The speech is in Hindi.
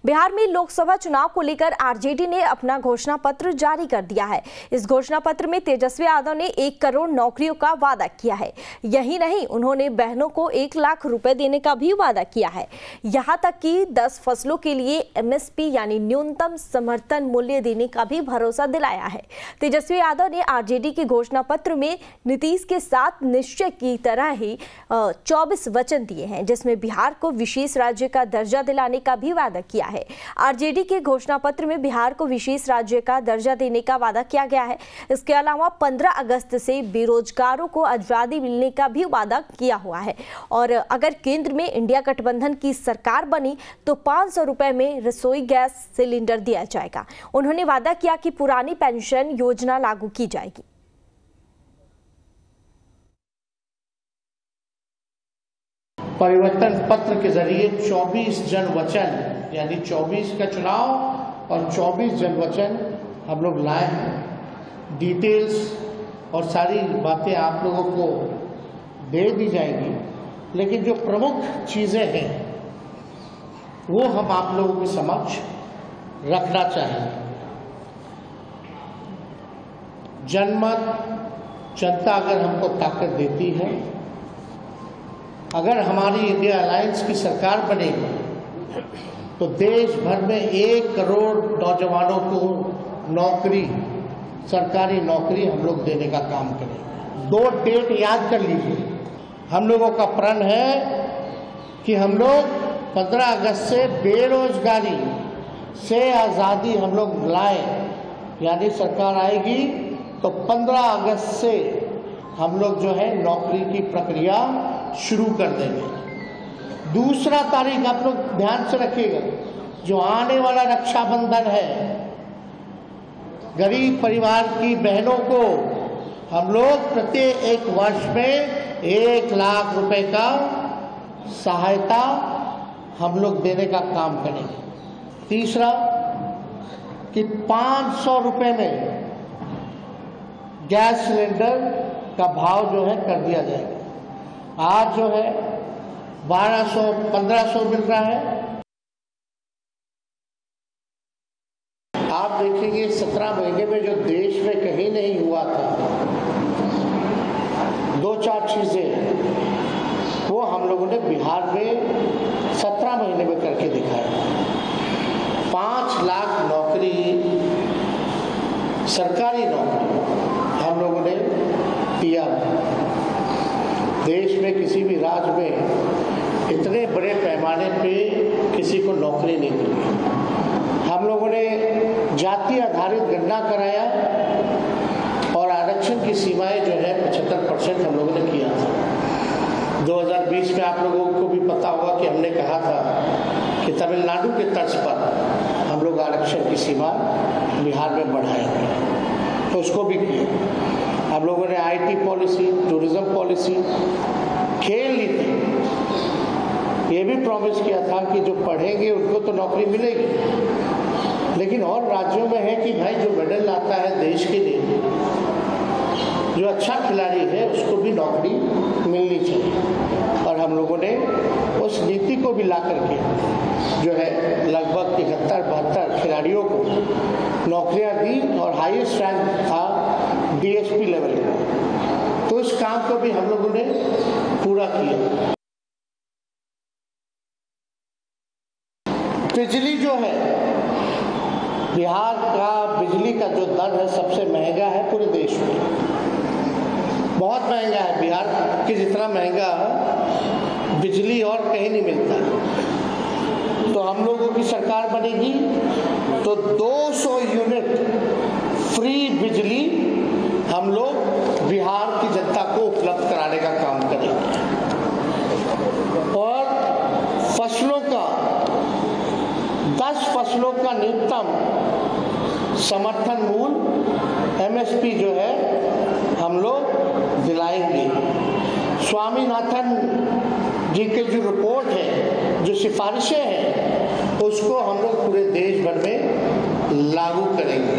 बिहार में लोकसभा चुनाव को लेकर आरजेडी ने अपना घोषणा पत्र जारी कर दिया है। इस घोषणा पत्र में तेजस्वी यादव ने 1 करोड़ नौकरियों का वादा किया है। यही नहीं, उन्होंने बहनों को 1 लाख रुपए देने का भी वादा किया है। यहां तक कि 10 फसलों के लिए एमएसपी यानी न्यूनतम समर्थन मूल्य देने का भी भरोसा दिलाया है। तेजस्वी यादव ने आरजेडी के घोषणा पत्र में नीतीश के साथ निश्चय की तरह ही 24 वचन दिए हैं, जिसमें बिहार को विशेष राज्य का दर्जा दिलाने का भी वादा किया है। आरजेडी के घोषणा पत्र में बिहार को विशेष राज्य का दर्जा देने का वादा किया गया है। इसके अलावा 15 अगस्त से बेरोजगारों को आजादी मिलने का भी वादा किया हुआ है और अगर केंद्र में इंडिया गठबंधन की सरकार बनी तो 500 रुपए में रसोई गैस सिलेंडर दिया जाएगा। उन्होंने वादा किया कि पुरानी पेंशन योजना लागू की जाएगी। परिवर्तन पत्र के जरिए 24 जन वचन यानी 24 का चुनाव और 24 जन वचन हम लोग लाए हैं। डिटेल्स और सारी बातें आप लोगों को दे दी जाएगी, लेकिन जो प्रमुख चीजें हैं वो हम आप लोगों के समक्ष रखना चाहेंगे। जनमत, जनता अगर हमको ताकत देती है, अगर हमारी इंडिया अलायंस की सरकार बनेगी तो देश भर में 1 करोड़ नौजवानों को नौकरी, सरकारी नौकरी हम लोग देने का काम करेंगे। 2 डेट याद कर लीजिए। हम लोगों का प्रण है कि हम लोग 15 अगस्त से बेरोजगारी से आज़ादी हम लोग लाए, यानी सरकार आएगी तो 15 अगस्त से हम लोग जो है नौकरी की प्रक्रिया शुरू कर देंगे। दूसरा तारीख आप लोग ध्यान से रखिएगा, जो आने वाला रक्षाबंधन है, गरीब परिवार की बहनों को हम लोग प्रत्येक वर्ष में 1 लाख रुपए का सहायता हम लोग देने का काम करेंगे। तीसरा कि 500 रुपए में गैस सिलेंडर का भाव जो है कर दिया जाएगा। आज जो है 1200-1500 मिल रहा है। आप देखेंगे 17 महीने में जो देश में कहीं नहीं हुआ था, 2-4 चीजें वो हम लोगों ने बिहार में 17 महीने में करके दिखाया। 5 लाख नौकरी, सरकारी नौकरी हम लोगों ने दिया। देश में किसी भी राज्य में इतने बड़े पैमाने पे किसी को नौकरी नहीं मिली। हम लोगों ने जाति आधारित गणना कराया और आरक्षण की सीमाएं जो है 75% हम लोगों ने किया था। 2020 में आप लोगों को भी पता होगा कि हमने कहा था कि तमिलनाडु के तर्ज पर हम लोग आरक्षण की सीमा बिहार में बढ़ाएंगे, तो उसको भी किया। हम लोगों ने आईटी पॉलिसी, टूरिज्म पॉलिसी, खेल नीति, ये भी प्रॉमिस किया था कि जो पढ़ेंगे उनको तो नौकरी मिलेगी, लेकिन और राज्यों में है कि भाई जो मेडल लाता है देश के लिए, जो अच्छा खिलाड़ी है उसको भी नौकरी मिलनी चाहिए। और हम लोगों ने उस नीति को भी ला करके जो है लगभग 71-72 खिलाड़ियों को नौकरियां दी और हाईएस्ट रैंक था डीएसपी लेवल का। तो इस काम को भी हम लोगों ने पूरा किया। बिजली जो है, बिहार का बिजली का जो दर है सबसे महंगा है पूरे देश में। बहुत महंगा है, बिहार के जितना महंगा बिजली और कहीं नहीं मिलता। तो हम लोगों की सरकार बनेगी तो 200 यूनिट फ्री बिजली हम लोग बिहार की जनता को उपलब्ध कराने का काम करेंगे। और फसलों का 10 फसलों का न्यूनतम समर्थन मूल्य एमएसपी जो है हम लोग दिलाएंगे। स्वामीनाथन जी के जो रिपोर्ट है, जो सिफारिशें हैं, उसको हम लोग पूरे देश भर में लागू करेंगे।